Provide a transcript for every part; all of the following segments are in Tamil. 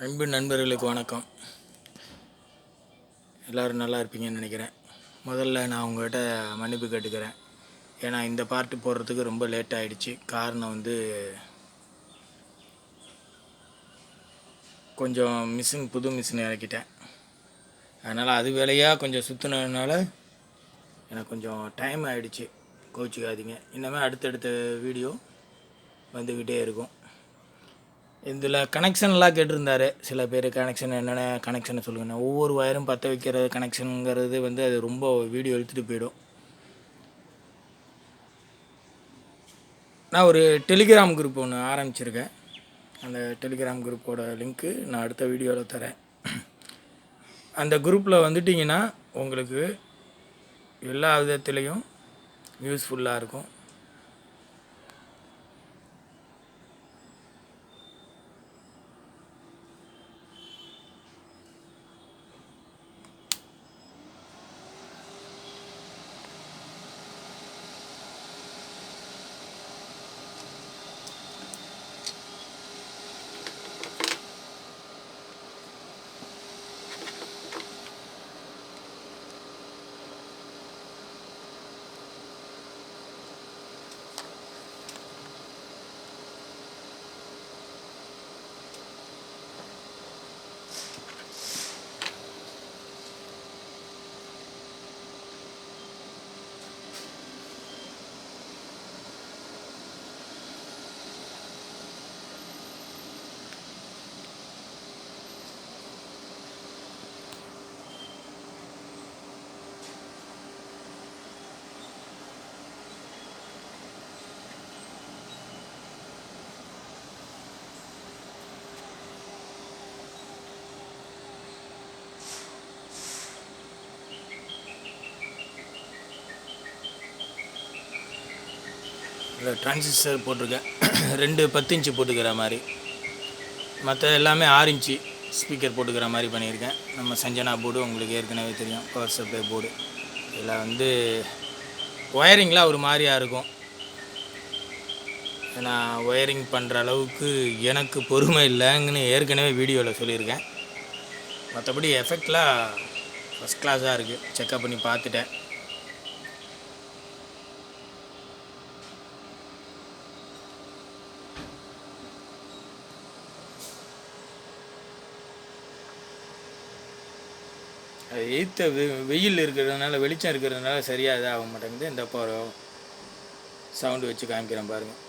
அன்பு நண்பர்களுக்கு வணக்கம். எல்லோரும் நல்லா இருப்பீங்கன்னு நினைக்கிறேன். முதல்ல நான் உங்கள்கிட்ட மன்னிப்பு கேட்டுக்கிறேன். ஏன்னா இந்த பார்ட்டு போடுறதுக்கு ரொம்ப லேட் ஆகிடுச்சு. காரணம் கொஞ்சம் புது மிஷின் இறக்கிட்டேன். அதனால் அது வேலையாக கொஞ்சம் சுற்றுனதுனால எனக்கு கொஞ்சம் டைம் ஆகிடுச்சு. கோச்சிக்காதீங்க. இன்னமே அடுத்தடுத்த வீடியோ வந்துக்கிட்டே இருக்கும். இதில் கனெக்ஷன்லாம் கேட்டிருந்தாரு சில பேர். என்னென்ன கனெக்ஷனை சொல்லுங்கண்ணா. ஒவ்வொரு வயரும் பற்ற வைக்கிற கனெக்ஷனுங்கிறது அது ரொம்ப வீடியோ எடுத்துகிட்டு போயிடும். நான் ஒரு டெலிகிராம் குரூப் ஒன்று ஆரம்பிச்சிருக்கேன். அந்த டெலிகிராம் குரூப்போட லிங்க்கு நான் அடுத்த வீடியோவில் தரேன். அந்த குரூப்பில் வந்துட்டிங்கன்னா உங்களுக்கு எல்லா விதத்துலேயும் யூஸ்ஃபுல்லாக இருக்கும். இதில் டிரான்சிஸ்டர் போட்டிருக்கேன். 2 10 இன்ச்சு போட்டுக்கிற மாதிரி. மற்ற எல்லாமே 6 இன்ச்சு ஸ்பீக்கர் போட்டுக்கிற மாதிரி பண்ணியிருக்கேன். நம்ம சஞ்சனா போர்டு உங்களுக்கு ஏற்கனவே தெரியும். Power supply board. இதில் ஒயரிங்லாம் ஒரு மாதிரியாக இருக்கும். ஏன்னா ஒயரிங் பண்ணுற அளவுக்கு எனக்கு பொறுமை இல்லைங்கன்னு ஏற்கனவே வீடியோவில் சொல்லியிருக்கேன். மற்றபடி எஃபெக்ட்லாம் ஃபஸ்ட் கிளாஸாக இருக்குது. செக்கப் பண்ணி பார்த்துட்டேன். எய்த்த வெயில் இருக்கிறதுனால, வெளிச்சம் இருக்கிறதுனால சரியாக இதாக ஆக மாட்டேங்குது. இந்த சவுண்டு வச்சு காமிக்கிறேன் பாருங்கள்.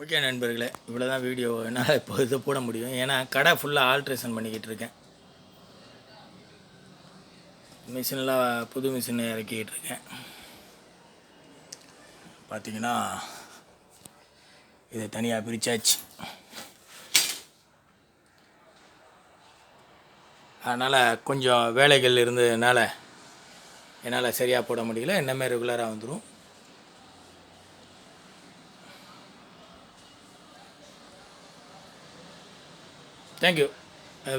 ஓகே நண்பர்களே, இவ்வளோ தான் வீடியோ என்னால் இப்போ இதை போட முடியும். ஏன்னா கடை ஃபுல்லாக ஆல்ட்ரேஷன் பண்ணிக்கிட்டு இருக்கேன். மிஷின்லாம் புது மிஷின் இறக்கிக்கிட்டு இருக்கேன். பார்த்திங்கன்னா இதை தனியாக பிரித்தாச்சு. அதனால் கொஞ்சம் வேலைகள் இருந்ததுனால என்னால் சரியாக போட முடியல. இன்னமே ரெகுலராக வந்துடும். தேங்க்யூ.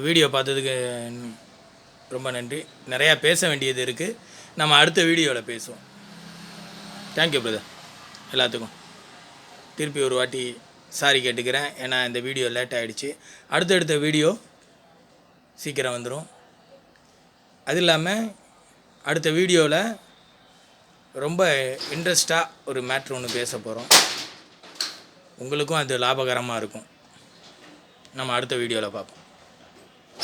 வீடியோ பார்த்ததுக்கு ரொம்ப நன்றி. நிறையா பேச வேண்டியது இருக்குது. நம்ம அடுத்த வீடியோவில் பேசுவோம். Thank you brother. எல்லாத்துக்கும் திருப்பி ஒரு வாட்டி சாரி கேட்டுக்கிறேன். ஏன்னா இந்த வீடியோ லேட் ஆகிடுச்சு. அடுத்தடுத்த வீடியோ சீக்கிரம் வந்துடும். அது இல்லாமல் அடுத்த வீடியோவில் ரொம்ப இன்ட்ரெஸ்டாக ஒரு மேட்ரு ஒன்று பேச போகிறோம். உங்களுக்கும் அது லாபகரமாக இருக்கும். நம்ம அடுத்த வீடியோவில் பார்ப்போம்.